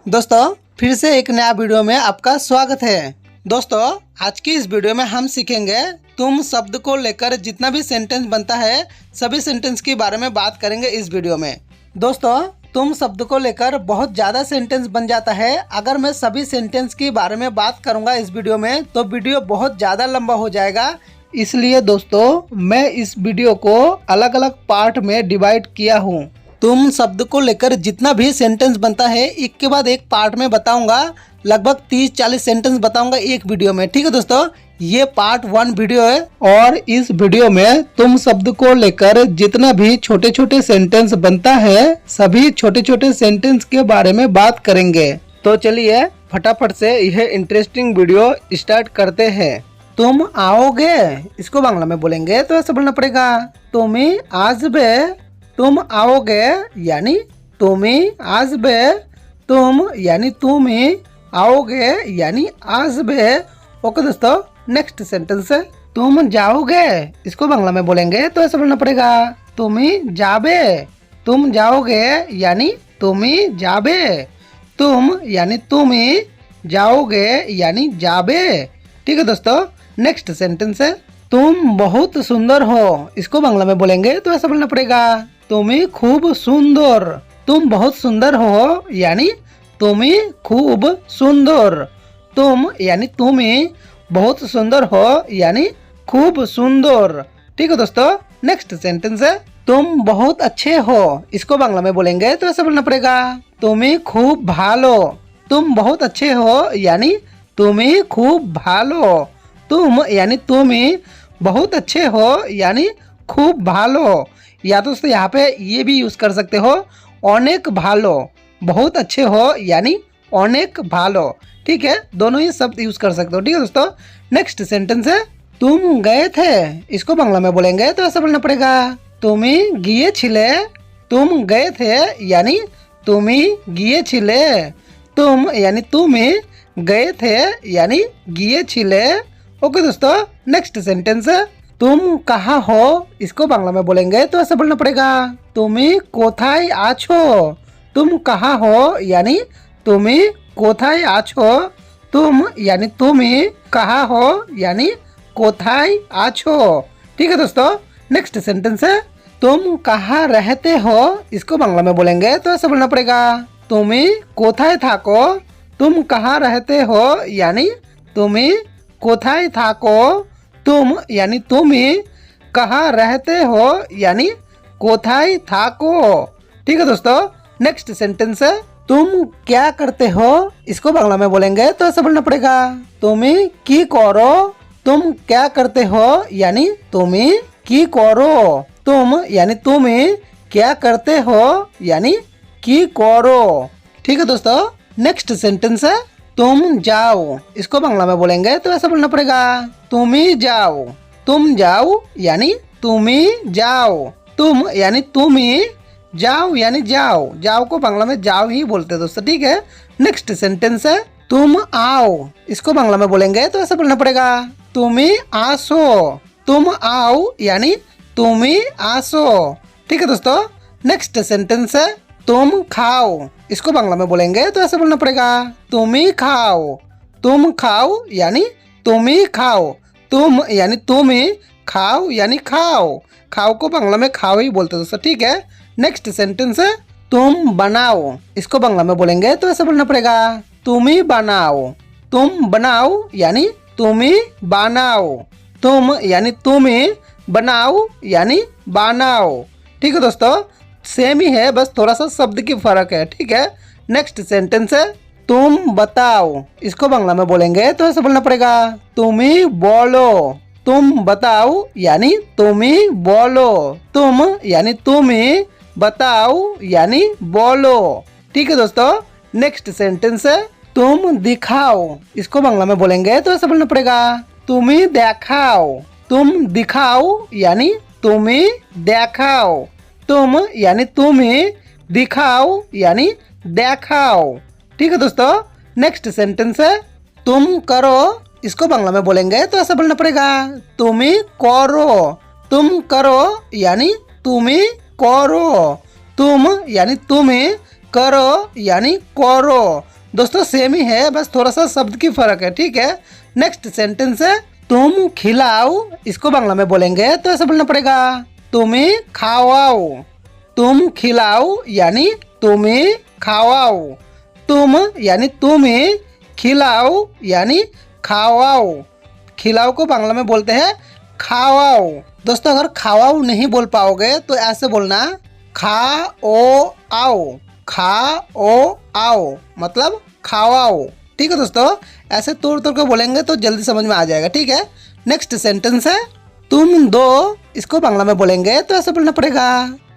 दोस्तों फिर से एक नया वीडियो में आपका स्वागत है। दोस्तों आज की इस वीडियो में हम सीखेंगे तुम शब्द को लेकर जितना भी सेंटेंस बनता है सभी सेंटेंस के बारे में बात करेंगे इस वीडियो में। दोस्तों तुम शब्द को लेकर बहुत ज़्यादा सेंटेंस बन जाता है। अगर मैं सभी सेंटेंस के बारे में बात करूंगा इस वीडियो में तो वीडियो बहुत ज़्यादा लंबा हो जाएगा। इसलिए दोस्तों मैं इस वीडियो को अलग अलग पार्ट में डिवाइड किया हूँ। तुम शब्द को लेकर जितना भी सेंटेंस बनता है एक के बाद एक पार्ट में बताऊंगा। लगभग 30-40 सेंटेंस बताऊंगा एक वीडियो में। ठीक है दोस्तों, ये पार्ट 1 वीडियो है और इस वीडियो में तुम शब्द को लेकर जितना भी छोटे छोटे सेंटेंस बनता है सभी छोटे छोटे सेंटेंस के बारे में बात करेंगे। तो चलिए फटाफट से यह इंटरेस्टिंग वीडियो स्टार्ट करते हैं। तुम आओगे, इसको बांग्ला में बोलेंगे तो ऐसा बोलना पड़ेगा, तुम्ही आसबे। तुम आओगे यानी तुम्ही आसबे, तुम यानी तुम्ही, आओगे यानी आसबे। ओके दोस्तों, नेक्स्ट सेंटेंस है तुम जाओगे, इसको बांग्ला में बोलेंगे तो ऐसा बोलना पड़ेगा, तुम्ही जाबे। तुम जाओगे यानी तुम्ही जाबे, तुम यानी तुम्ही, जाओगे यानी जाबे। ठीक है दोस्तों, नेक्स्ट सेंटेंस है तुम बहुत सुंदर हो, इसको बांग्ला में बोलेंगे तो ऐसा बोलना पड़ेगा, तुम्ही खूब सुंदर। तुम बहुत सुंदर हो यानी तुम्ही खूब सुंदर, तुम यानी तुम्ही, बहुत सुंदर हो यानी खूब सुंदर। ठीक है दोस्तों, नेक्स्ट सेंटेंस है तुम बहुत अच्छे हो, इसको बांग्ला में बोलेंगे तो ऐसा बोलना पड़ेगा, तुम्ही खूब भालो। तुम बहुत अच्छे हो यानी तुम्ही खूब भालो, तुम यानी तुम्ही, बहुत अच्छे हो यानी खूब भालो। या तो दोस्तों यहाँ पे ये भी यूज कर सकते हो, अनेक भालो। बहुत अच्छे हो यानी अनेक भालो। ठीक है, दोनों ही शब्द यूज कर सकते हो। ठीक है दोस्तों, नेक्स्ट सेंटेंस है तुम गए थे, इसको बांग्ला में बोलेंगे तो ऐसा बोलना पड़ेगा, तुम्ही गिए छिले। तुम गए थे यानी तुम्ही गिए छिले, तुम यानी तुम्ही, गए थे यानी गिए छिले। ओके दोस्तों, नेक्स्ट सेंटेंस है तुम कहाँ हो, इसको बांग्ला में बोलेंगे तो ऐसा बोलना पड़ेगा, तुम्ही कोथाई आछो। तुम कहाँ हो यानी तुम्ही कोथाई आछो, तुम यानी तुम्ही, कहाँ हो यानी कोथाई आछो। ठीक है दोस्तों, नेक्स्ट सेंटेंस है तुम कहाँ रहते हो, इसको बांग्ला में बोलेंगे तो ऐसा बोलना पड़ेगा, तुम्ही कोथाई थाको। तुम कहाँ रहते हो यानी तुम्ही कोथाई थाको, तुम यानी तुम्ही, कहाँ रहते हो यानी कोथाई थाको। ठीक है दोस्तों, नेक्स्ट सेंटेंस है तुम क्या करते हो, इसको बांग्ला में बोलेंगे तो ऐसा बोलना पड़ेगा, तुम्ही की करो। तुम क्या करते हो यानी तुम्ही की करो, तुम यानी तुम्ही, क्या करते हो यानी की करो। ठीक है दोस्तों, नेक्स्ट सेंटेंस है तुम जाओ, इसको बांग्ला में बोलेंगे तो ऐसा बोलना पड़ेगा, तुम्ही जाओ। तुम जाओ यानी तुम्ही जाओ, तुम यानी तुम्ही, जाओ यानी जाओ। जाओ को बांग्ला में जाओ ही बोलते हैं दोस्तों। ठीक है, नेक्स्ट सेंटेंस है तुम आओ, इसको बांग्ला में बोलेंगे तो ऐसा बोलना पड़ेगा, तुम्ही आसो। तुम आओ यानी तुम्ही आसो। ठीक है दोस्तों, नेक्स्ट सेंटेंस है तुम खाओ, इसको बांग्ला में बोलेंगे तो ऐसा बोलना पड़ेगा, तुम्ही खाओ। तुम खाओ यानी तुम्ही खाओ, तुम यानी तुम्ही, खाओ यानी खाओ। खाओ को बांग्ला में खाओ ही बोलते दोस्तों। ठीक है, नेक्स्ट सेंटेंस है तुम बनाओ, इसको बांग्ला में बोलेंगे तो ऐसा बोलना पड़ेगा, तुम्ही बनाओ। तुम बनाओ यानी तुम्ही बनाओ, तुम यानी तुम्ही, बनाओ यानी बनाओ। ठीक है दोस्तों, सेम ही है, बस थोड़ा सा शब्द की फर्क है। ठीक है, नेक्स्ट सेंटेंस है तुम बताओ, इसको बांग्ला में बोलेंगे तो ऐसा बोलना पड़ेगा, तुम्ही बोलो। तुम बताओ यानी तुम्ही बोलो, तुम यानी तुम्ही, बताओ यानी बोलो। ठीक है दोस्तों, नेक्स्ट सेंटेंस है तुम दिखाओ, इसको बांग्ला में बोलेंगे तो ऐसा बोलना पड़ेगा, तुम्ही देखाओ। तुम दिखाओ यानी तुम्ही देखाओ, तुम यानी तुम्ही, दिखाओ यानी देखाओ। ठीक है दोस्तों, नेक्स्ट सेंटेंस है तुम करो, इसको बांग्ला में बोलेंगे तो ऐसा बोलना पड़ेगा, तुम्ही करो। तुम करो यानी तुम्ही करो, तुम यानी तुम्ही, करो यानी करो। दोस्तों सेम ही है, बस थोड़ा सा शब्द की फर्क है, ठीक है। नेक्स्ट सेंटेंस है तुम खिलाओ, इसको बांग्ला में बोलेंगे तो ऐसे बोलना पड़ेगा तुम्हें खावाओ। तुम खिलाओ यानी तुम्हें खावाओ। तुम यानी तुम्हें, खिलाओ यानी खावाओ। खिलाओ को बांग्ला में बोलते हैं खावाओ। दोस्तों अगर खावाओ नहीं बोल पाओगे तो ऐसे बोलना खा ओ आओ। खा ओ आओ मतलब खावाओ, ठीक है दोस्तों। ऐसे तोड़ तोड़ के बोलेंगे तो जल्दी समझ में आ जाएगा, ठीक है। नेक्स्ट सेंटेंस है तुम दो, इसको बांग्ला में बोलेंगे तो ऐसे बोलना पड़ेगा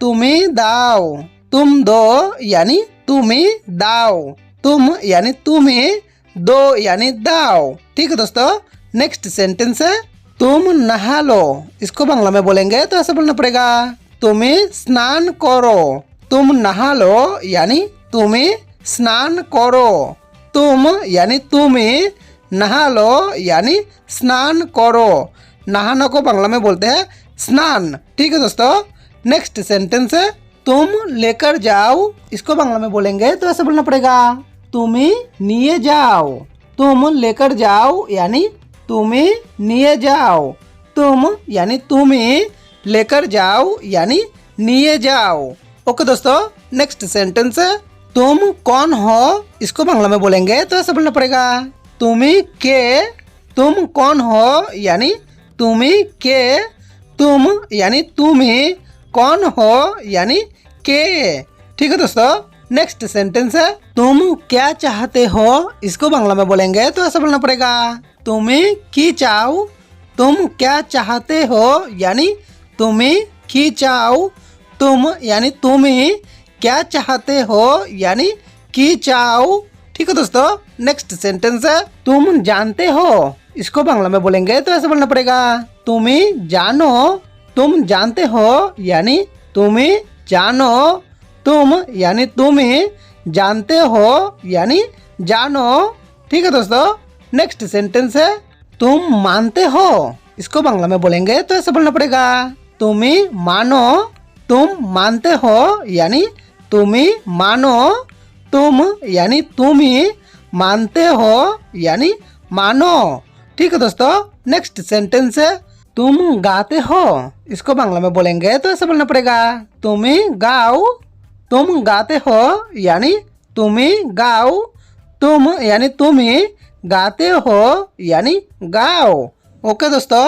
तुम्हें दाओ। तुम दो यानी तुम्हें दाओ। तुम यानी तुम्हें, दो यानी दाओ, ठीक है दोस्तों। नेक्स्ट सेंटेंस है तुम नहा लो, इसको बांग्ला में बोलेंगे तो ऐसे बोलना पड़ेगा तुम्हें स्नान करो। तुम नहा लो यानी तुम्हें स्नान करो। तुम यानी तुम्हें, नहा लो यानी स्नान करो। नहाना को बांग्ला में बोलते हैं स्नान, ठीक है दोस्तों। नेक्स्ट सेंटेंस है तुम लेकर जाओ, इसको बांग्ला में बोलेंगे तो ऐसे बोलना पड़ेगा तुम्हें निये जाओ। तुम लेकर जाओ यानी तुम्हें निये जाओ। तुम यानी तुम्हें, लेकर जाओ यानी निये जाओ। ओके दोस्तों, नेक्स्ट सेंटेंस है तुम कौन हो, इसको बांग्ला में बोलेंगे तो ऐसे बोलना पड़ेगा तुम्हें के। तुम कौन हो यानी तुम्हें के। तुम यानी तुम्हें, कौन हो यानी के, ठीक है दोस्तों। नेक्स्ट सेंटेंस है तुम क्या चाहते हो, इसको बांग्ला में बोलेंगे तो ऐसा बोलना पड़ेगा तुम्हें की चाओ। तुम क्या चाहते हो यानी तुम्हें की चाओ। तुम यानी तुम्हें, क्या चाहते हो यानी की चाओ, ठीक है दोस्तों। नेक्स्ट सेंटेंस है तुम जानते हो, इसको बांग्ला में बोलेंगे तो ऐसे बोलना पड़ेगा तुम्हें जानो। तुम जानते हो यानी तुम्हें जानो। तुम यानी तुम्हें, जानते हो यानी जानो, ठीक है दोस्तों। नेक्स्ट सेंटेंस है तुम मानते हो, इसको बांग्ला में बोलेंगे तो ऐसे बोलना पड़ेगा तुम्हें मानो। तुम मानते हो यानी तुम्हें मानो। तुम यानी तुम्हें, मानते हो यानी मानो, ठीक है दोस्तों। नेक्स्ट सेंटेंस है तुम गाते हो, इसको बांग्ला में बोलेंगे तो ऐसे बोलना पड़ेगा तुम्हें गाओ। तुम गाते हो यानी तुम्हें गाओ। तुम यानी तुम्हें, गाते हो यानी गाओ। ओके दोस्तों,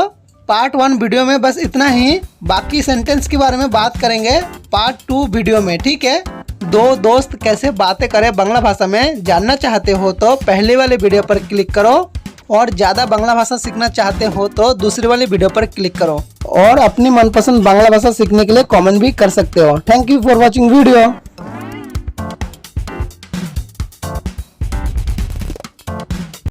पार्ट 1 वीडियो में बस इतना ही। बाकी सेंटेंस के बारे में बात करेंगे पार्ट 2 वीडियो में, ठीक है। दो दोस्त कैसे बातें करें बांग्ला भाषा में जानना चाहते हो तो पहले वाले वीडियो पर क्लिक करो, और ज़्यादा बांग्ला भाषा सीखना चाहते हो तो दूसरी वाली वीडियो पर क्लिक करो, और अपनी मनपसंद बांग्ला भाषा सीखने के लिए कमेंट भी कर सकते हो। Thank you for watching video.